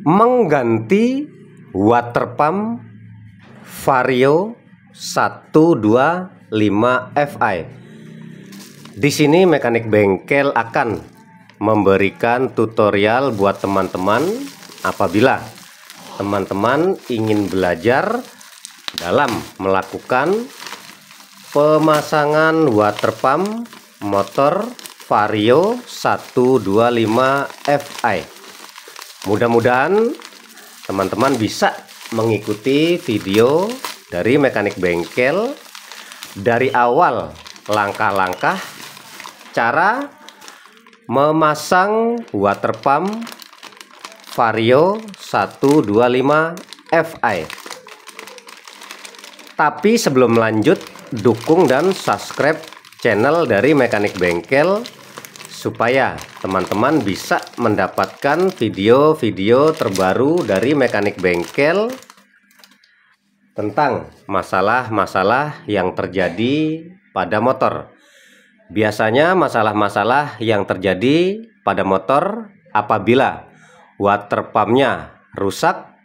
mengganti water pump Vario 125 Fi. Di sini mekanik bengkel akan memberikan tutorial buat teman-teman apabila teman-teman ingin belajar dalam melakukan pemasangan water pump motor Vario 125 Fi. Mudah-mudahan teman-teman bisa mengikuti video dari mekanik bengkel dari awal langkah-langkah cara memasang water pump Vario 125 Fi. Tapi sebelum lanjut, dukung dan subscribe channel dari mekanik bengkel supaya teman-teman bisa mendapatkan video-video terbaru dari mekanik bengkel tentang masalah-masalah yang terjadi pada motor. Biasanya masalah-masalah yang terjadi pada motor apabila water pumpnya rusak.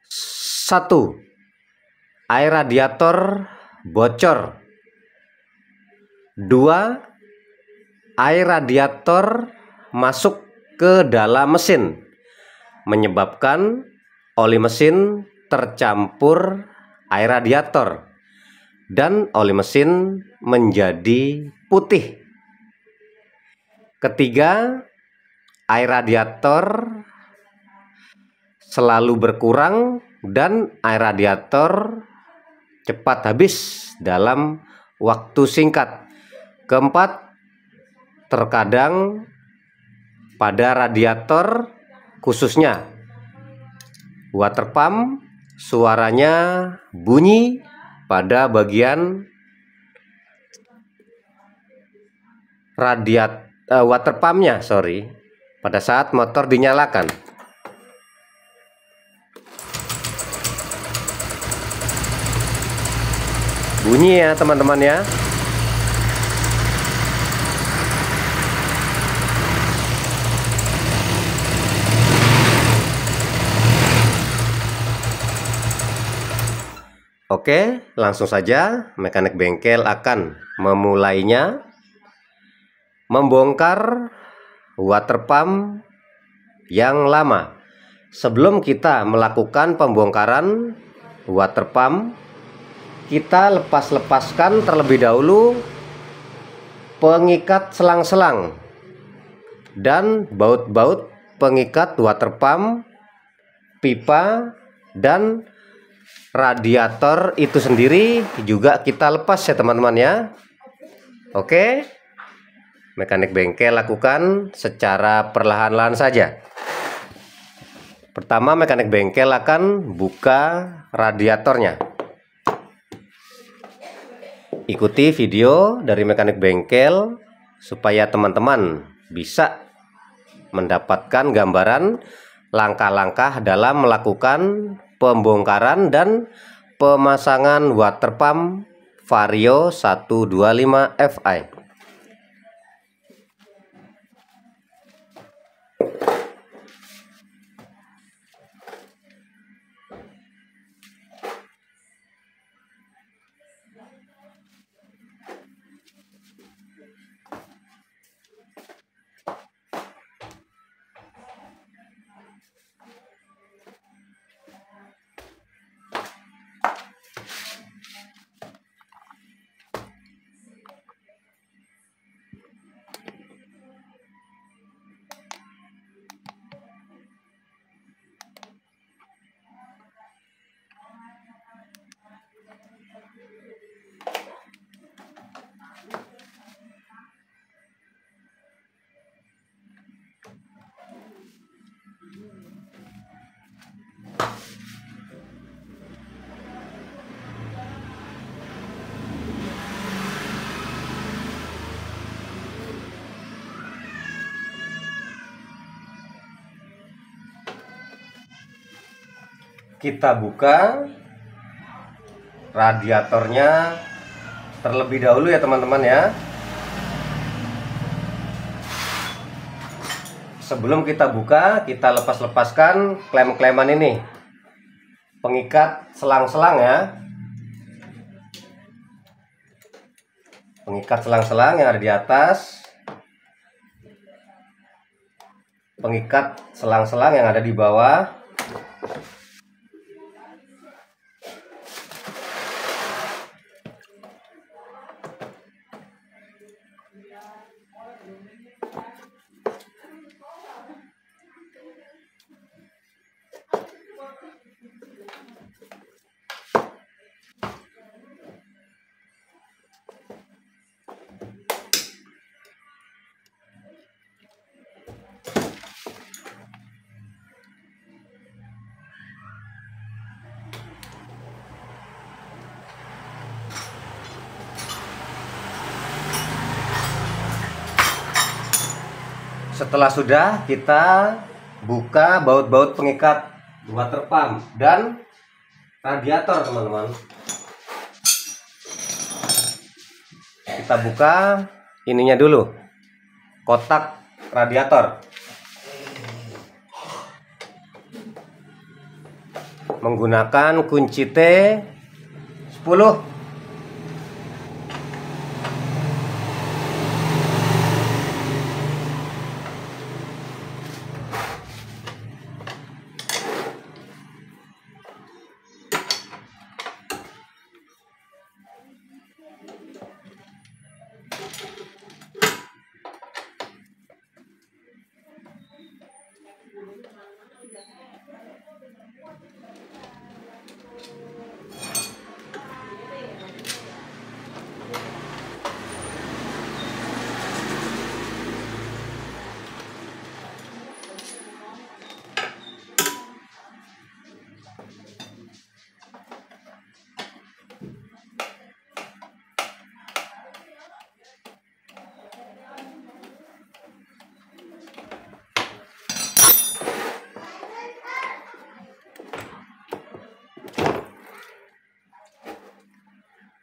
1. Air radiator bocor. 2. Air radiator masuk ke dalam mesin menyebabkan oli mesin tercampur air radiator dan oli mesin menjadi putih. Ketiga, air radiator selalu berkurang dan air radiator cepat habis dalam waktu singkat. Keempat, terkadang pada radiator khususnya water pump suaranya bunyi pada bagian water pumpnya, pada saat motor dinyalakan. Bunyi ya teman-teman ya. Oke, langsung saja mekanik bengkel akan memulainya. Membongkar water pump yang lama. Sebelum kita melakukan pembongkaran water pump, kita lepaskan terlebih dahulu pengikat selang-selang dan baut-baut pengikat water pump, pipa, dan radiator itu sendiri juga kita lepas ya teman-teman ya. Oke, mekanik bengkel lakukan secara perlahan-lahan saja. Pertama, mekanik bengkel akan buka radiatornya. Ikuti video dari mekanik bengkel supaya teman-teman bisa mendapatkan gambaran langkah-langkah dalam melakukan pembongkaran dan pemasangan water pump Vario 125 Fi. Kita buka radiatornya terlebih dahulu ya teman-teman ya. sebelum kita buka, kita lepaskan klem-kleman ini, pengikat selang-selang ya, pengikat selang-selang yang ada di atas, pengikat selang-selang yang ada di bawah. Setelah sudah, kita buka baut-baut pengikat water pump dan radiator, teman-teman. Kita buka ininya dulu, kotak radiator. Menggunakan kunci T10.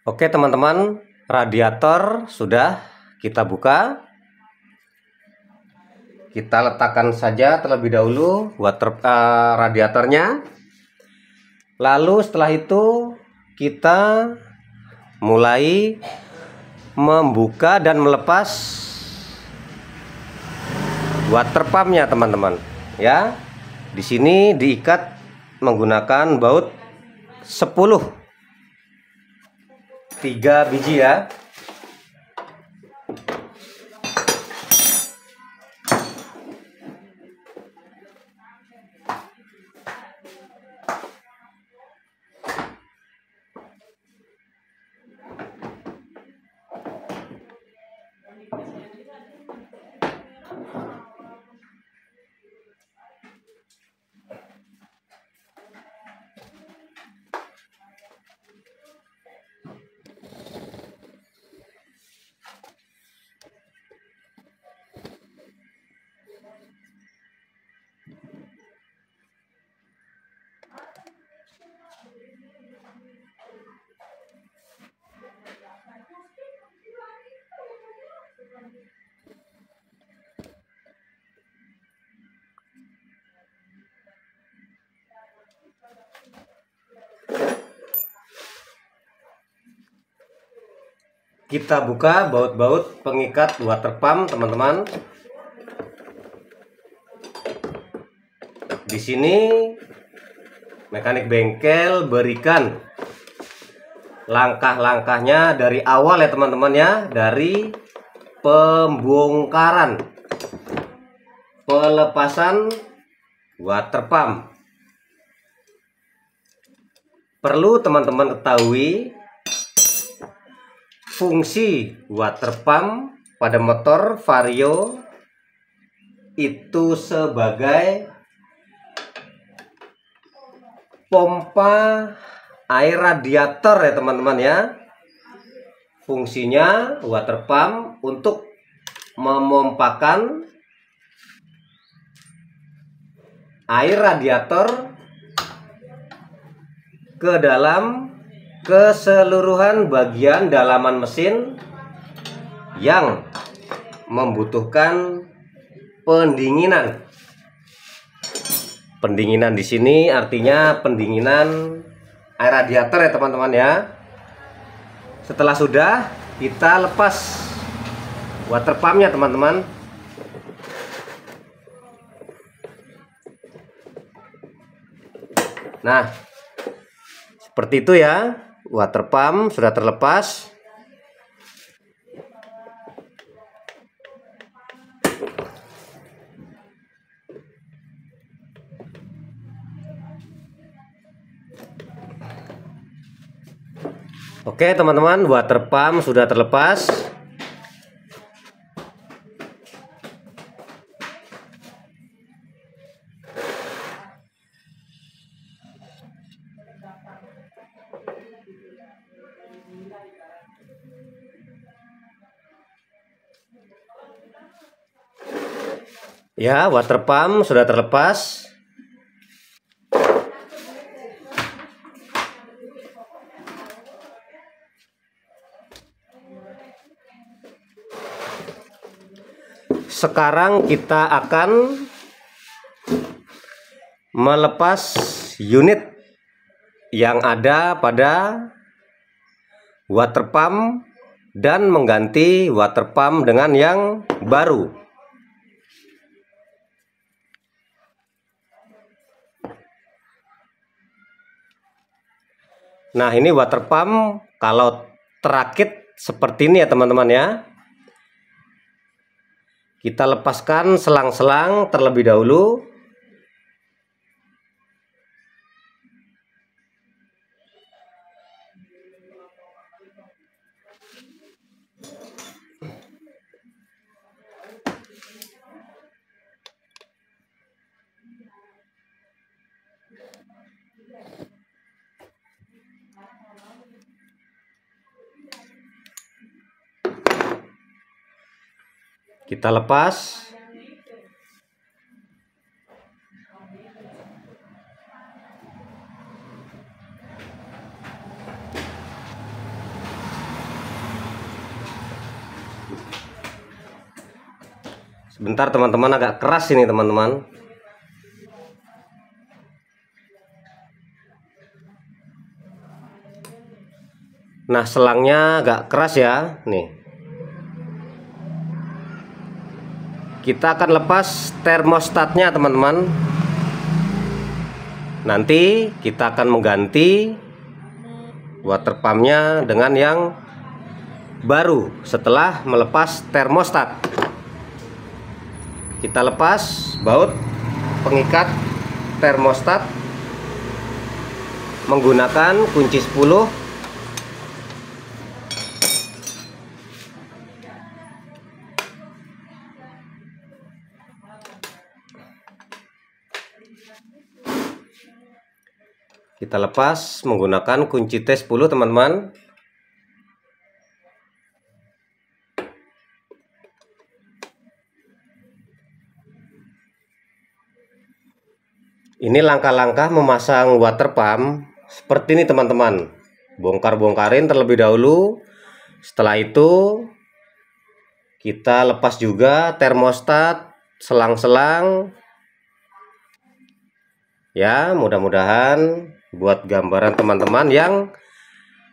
Oke teman-teman, radiator sudah kita buka. Kita letakkan saja terlebih dahulu radiatornya. Lalu setelah itu kita mulai membuka dan melepas water pumpnya, teman-teman. Ya, di sini diikat menggunakan baut 10. 3 biji ya. Kita buka baut-baut pengikat water pump, teman-teman. Di sini mekanik bengkel berikan langkah-langkahnya dari awal ya teman-teman ya, dari pembongkaran, pelepasan water pump. Perlu teman-teman ketahui, fungsi water pump pada motor Vario itu sebagai pompa air radiator ya teman-teman ya. Fungsinya water pump untuk memompakan air radiator ke dalam keseluruhan bagian dalaman mesin yang membutuhkan pendinginan. Pendinginan di sini artinya pendinginan air radiator ya teman-teman ya. Setelah sudah, kita lepas water pumpnya teman-teman. Nah, seperti itu ya, water pump sudah terlepas. Oke teman-teman, water pump sudah terlepas. Ya, water pump sudah terlepas. Sekarang kita akan melepas unit yang ada pada water pump dan mengganti water pump dengan yang baru. Nah, ini water pump kalau terakit seperti ini ya teman-teman ya. Kita lepaskan selang-selang terlebih dahulu. Kita lepas. Sebentar teman-teman, agak keras ini teman-teman. Nah, selangnya agak keras ya. Nih. Kita akan lepas termostatnya teman-teman. Nanti kita akan mengganti water pumpnya dengan yang baru setelah melepas termostat. Kita lepas baut pengikat termostat menggunakan kunci 10. Kita lepas menggunakan kunci T10 teman-teman. Ini langkah-langkah memasang water pump seperti ini teman-teman. Bongkar-bongkarin terlebih dahulu. Setelah itu kita lepas juga termostat, selang-selang. Ya, mudah-mudahan buat gambaran teman-teman yang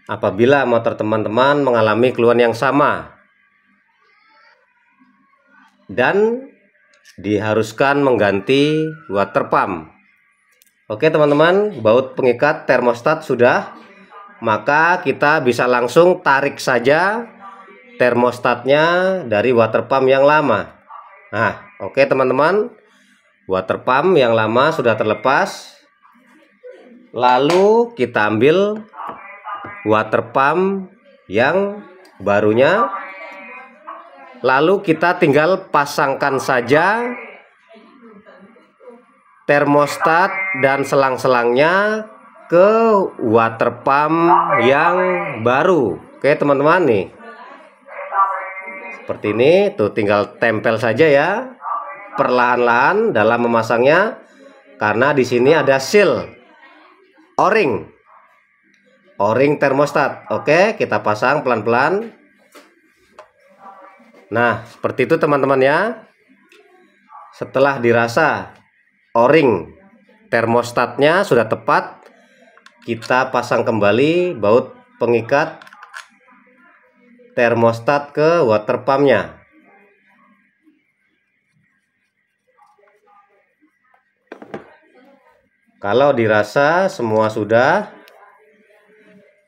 apabila motor teman-teman mengalami keluhan yang sama dan diharuskan mengganti water pump. Oke teman-teman, baut pengikat termostat sudah, maka kita bisa langsung tarik saja termostatnya dari water pump yang lama. Nah, oke teman-teman, water pump yang lama sudah terlepas. Lalu kita ambil water pump yang barunya. Lalu kita tinggal pasangkan saja termostat dan selang-selangnya ke water pump yang baru. Oke teman-teman, nih seperti ini tuh, tinggal tempel saja ya perlahan-lahan dalam memasangnya, karena di sini ada seal o-ring termostat. Oke, kita pasang pelan-pelan. Nah, seperti itu teman-teman ya. Setelah dirasa o-ring termostatnya sudah tepat, kita pasang kembali baut pengikat termostat ke water pumpnya. Kalau dirasa semua sudah,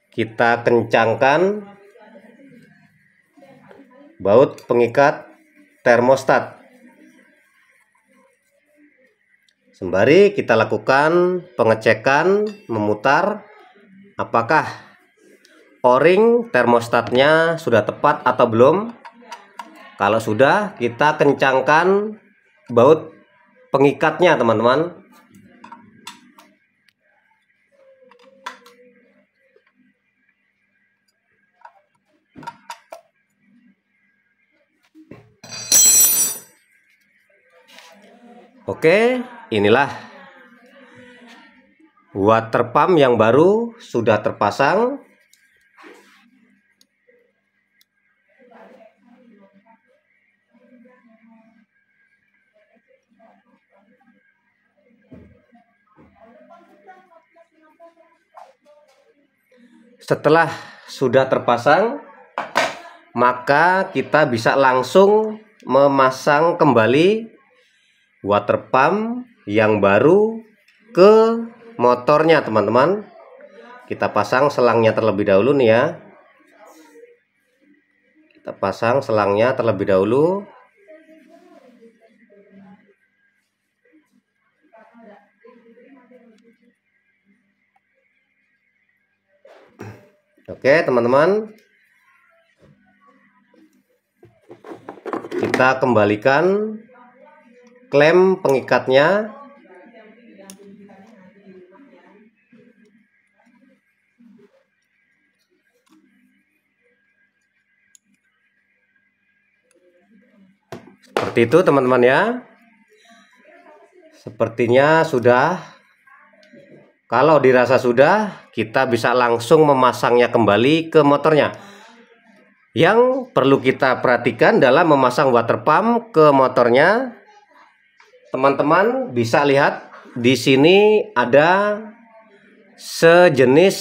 kita kencangkan baut pengikat termostat. Sembari kita lakukan pengecekan, memutar apakah o-ring termostatnya sudah tepat atau belum. Kalau sudah, kita kencangkan baut pengikatnya, teman-teman. Oke, inilah water pump yang baru sudah terpasang. Setelah sudah terpasang, maka kita bisa langsung memasang kembali water pump yang baru ke motornya, teman-teman. Kita pasang selangnya terlebih dahulu nih ya. Kita pasang selangnya terlebih dahulu. Oke, teman-teman. Kita kembalikan klem pengikatnya. Seperti itu, teman-teman ya. Sepertinya sudah. Kalau dirasa sudah, kita bisa langsung memasangnya kembali ke motornya. Yang perlu kita perhatikan dalam memasang water pump ke motornya, teman-teman bisa lihat di sini ada sejenis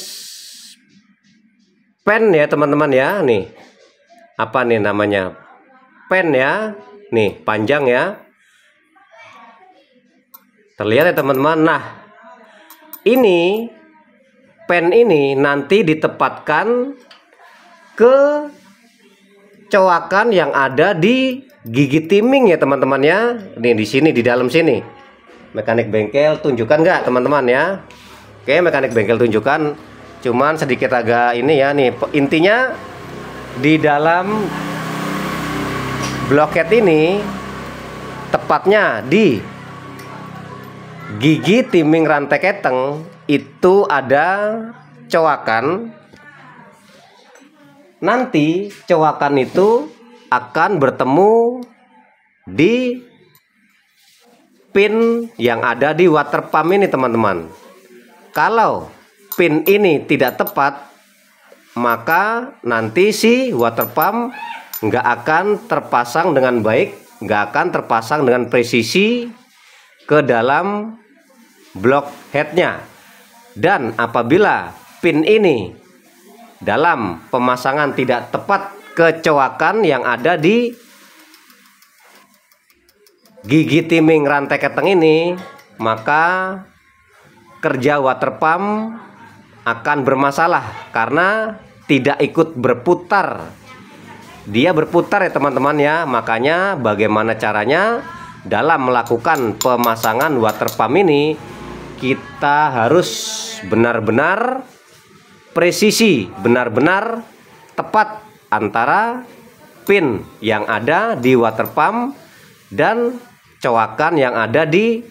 pen ya, teman-teman ya. Nih, apa nih namanya? Pen ya. Nih, panjang ya. Terlihat ya, teman-teman. Nah, ini pen ini nanti ditempatkan ke coakan yang ada di gigi timing ya, teman-teman ya. Nih di sini, di dalam sini. Mekanik bengkel tunjukkan nggak, teman-teman ya? Oke, mekanik bengkel tunjukkan. Cuman sedikit agak ini ya, nih intinya di dalam bloket ini, tepatnya di gigi timing rantai keteng itu ada coakan. Nanti coakan itu akan bertemu di pin yang ada di water pump ini, teman-teman. Kalau pin ini tidak tepat, maka nanti si water pump nggak akan terpasang dengan baik, nggak akan terpasang dengan presisi ke dalam blok headnya. Dan apabila pin ini dalam pemasangan tidak tepat ke coakan yang ada di gigi timing rantai keteng ini, maka kerja water pump akan bermasalah karena tidak ikut berputar. Dia berputar ya, teman-teman ya. Makanya bagaimana caranya dalam melakukan pemasangan water pump ini, kita harus benar-benar presisi, benar-benar tepat antara pin yang ada di water pump dan coakan yang ada di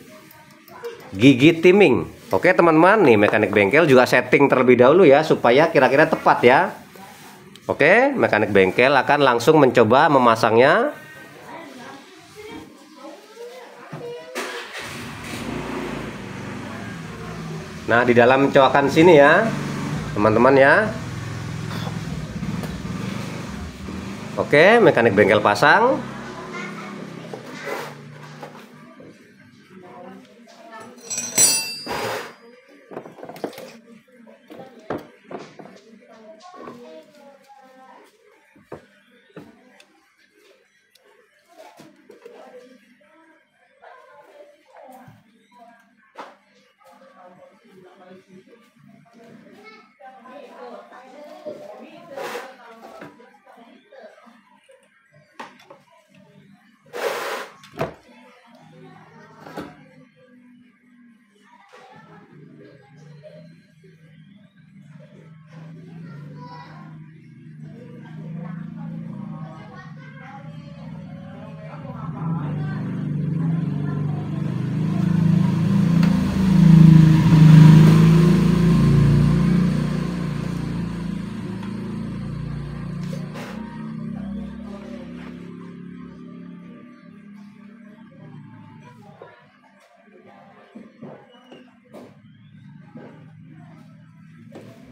gigi timing. Oke, teman-teman, nih mekanik bengkel juga setting terlebih dahulu ya supaya kira-kira tepat ya. Oke, mekanik bengkel akan langsung mencoba memasangnya. Nah, di dalam coakan sini ya, teman-teman ya. Oke, mekanik bengkel pasang.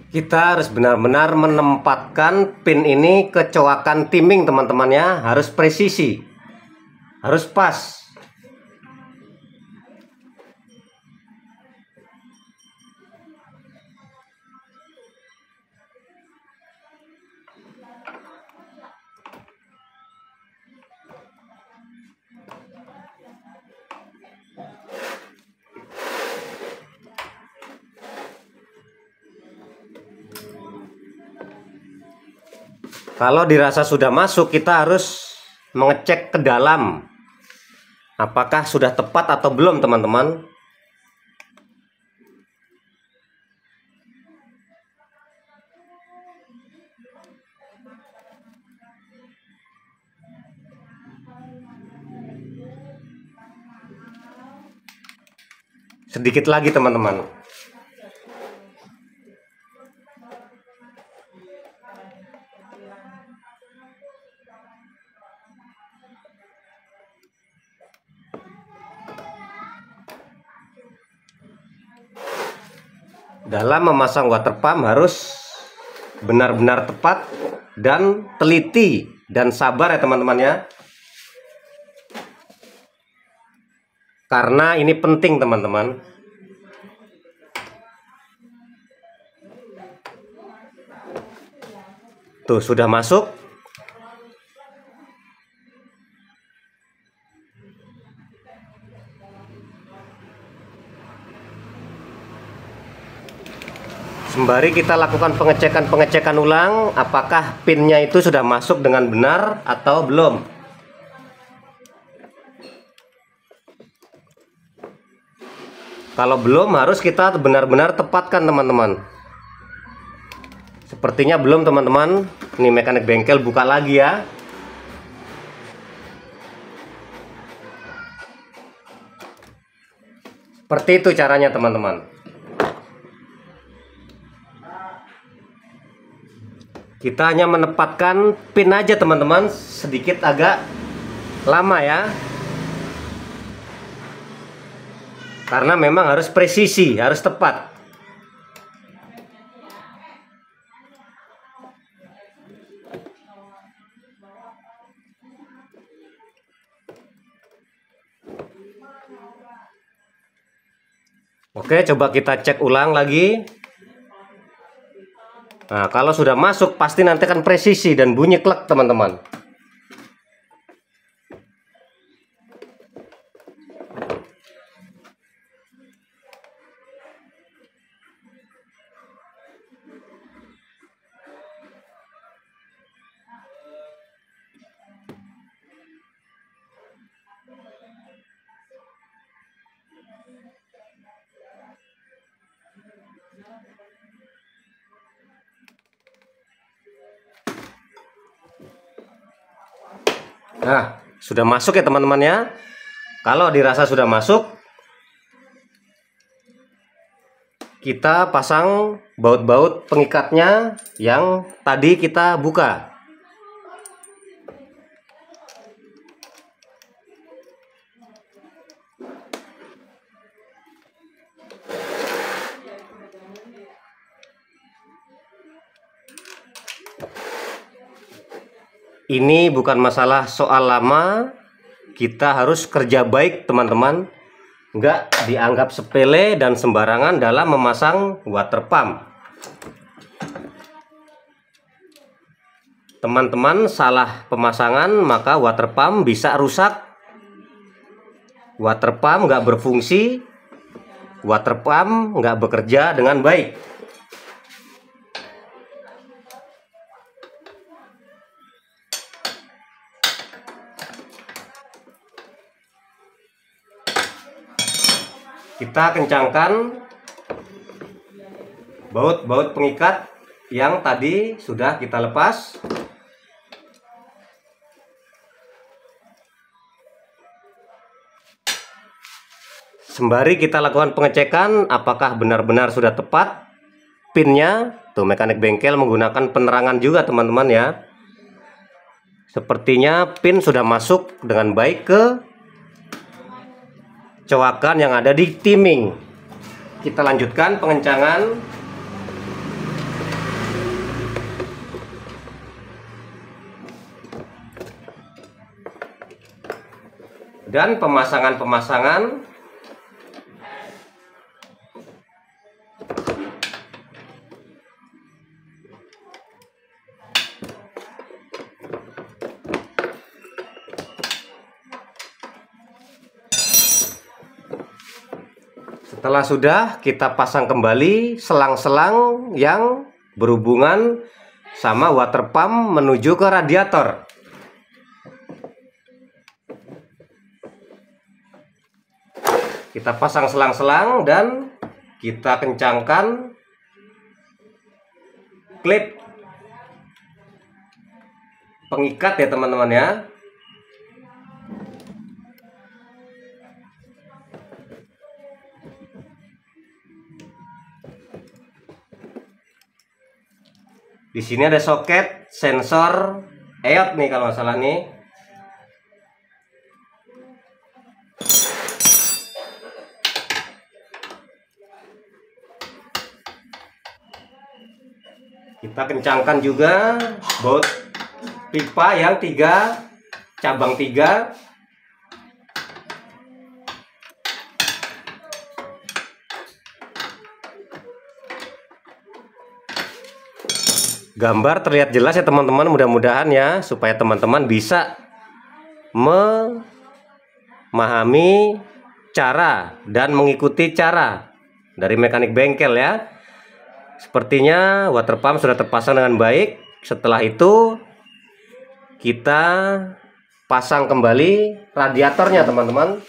Kita harus benar-benar menempatkan pin ini ke coakan timing, teman-teman ya. Harus presisi, harus pas. Kalau dirasa sudah masuk, kita harus mengecek ke dalam apakah sudah tepat atau belum, teman-teman. Sedikit lagi, teman-teman. Dalam memasang water pump harus benar-benar tepat dan teliti dan sabar ya, teman-teman ya. Karena ini penting, teman-teman. Tuh, sudah masuk. Sembari kita lakukan pengecekan ulang apakah pinnya itu sudah masuk dengan benar atau belum. Kalau belum, harus kita benar-benar tepatkan, teman-teman. Sepertinya belum, teman-teman. Ini mekanik bengkel buka lagi ya. Seperti itu caranya, teman-teman. Kita hanya menempatkan pin aja, teman-teman, sedikit agak lama ya. Karena memang harus presisi, harus tepat. Oke, coba kita cek ulang lagi. Nah, kalau sudah masuk pasti nanti akan presisi dan bunyi klek, teman-teman. Nah, sudah masuk ya, teman-teman ya. Kalau dirasa sudah masuk, kita pasang baut-baut pengikatnya yang tadi kita buka. Ini bukan masalah soal lama, kita harus kerja baik, teman-teman. Nggak dianggap sepele dan sembarangan dalam memasang water pump. Teman-teman salah pemasangan, maka water pump bisa rusak. Water pump nggak berfungsi, water pump nggak bekerja dengan baik. Kita kencangkan baut-baut pengikat yang tadi sudah kita lepas. Sembari kita lakukan pengecekan apakah benar-benar sudah tepat pinnya. Tuh, mekanik bengkel menggunakan penerangan juga teman-teman ya. Sepertinya pin sudah masuk dengan baik ke coakan yang ada di timing. Kita lanjutkan pengencangan. Dan pemasangan-pemasangan. Setelah sudah, kita pasang kembali selang-selang yang berhubungan sama water pump menuju ke radiator. Kita pasang selang-selang dan kita kencangkan klip pengikat ya teman-teman ya. Di sini ada soket sensor EOT nih kalau nggak salah nih. Kita kencangkan juga baut pipa yang 3 cabang 3. Gambar terlihat jelas ya teman-teman, mudah-mudahan ya, supaya teman-teman bisa memahami cara dan mengikuti cara dari mekanik bengkel ya. Sepertinya water pump sudah terpasang dengan baik. Setelah itu kita pasang kembali radiatornya teman-teman.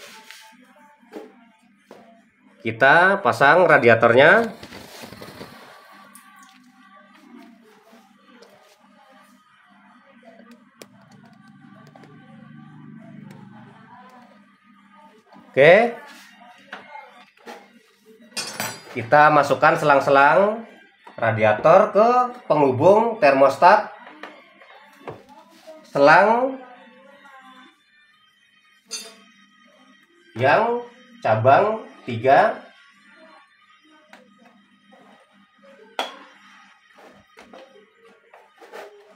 Kita pasang radiatornya. Oke, kita masukkan selang-selang radiator ke penghubung termostat selang yang cabang 3.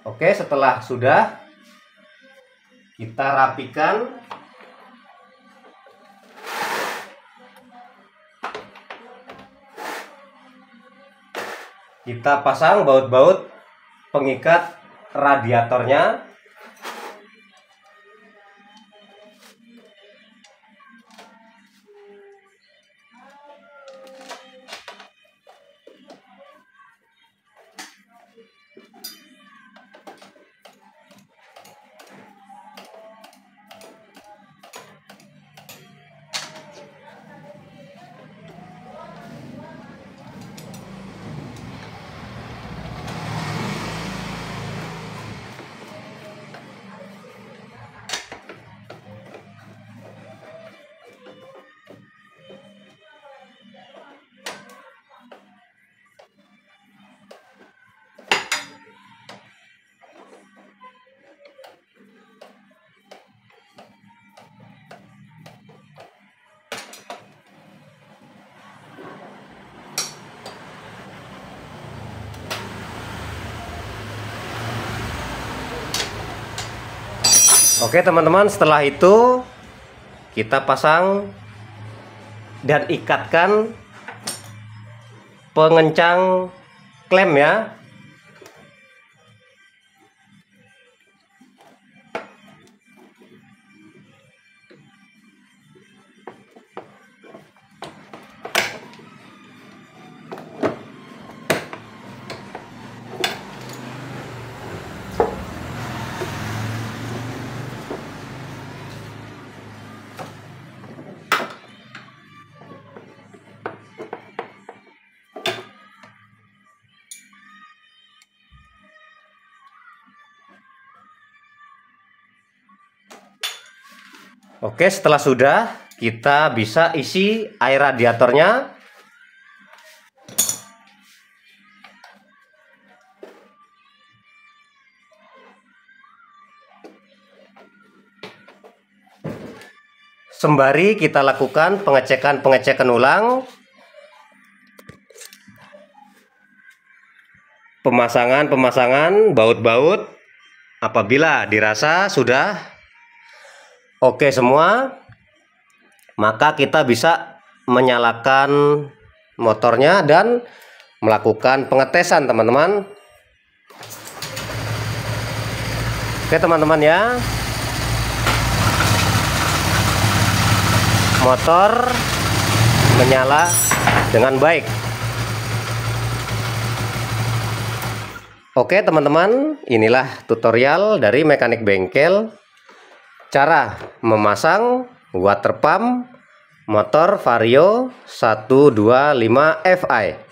Oke, setelah sudah kita rapikan. Kita pasang baut-baut pengikat radiatornya. Oke teman-teman, setelah itu kita pasang dan ikatkan pengencang klem ya. Oke, setelah sudah, kita bisa isi air radiatornya. Sembari kita lakukan pengecekan ulang, pemasangan baut-baut. Apabila dirasa sudah oke semua, maka kita bisa menyalakan motornya dan melakukan pengetesan, teman-teman. Oke teman-teman ya, motor menyala dengan baik. Oke teman-teman, inilah tutorial dari mekanik bengkel cara memasang water pump motor Vario 125 Fi.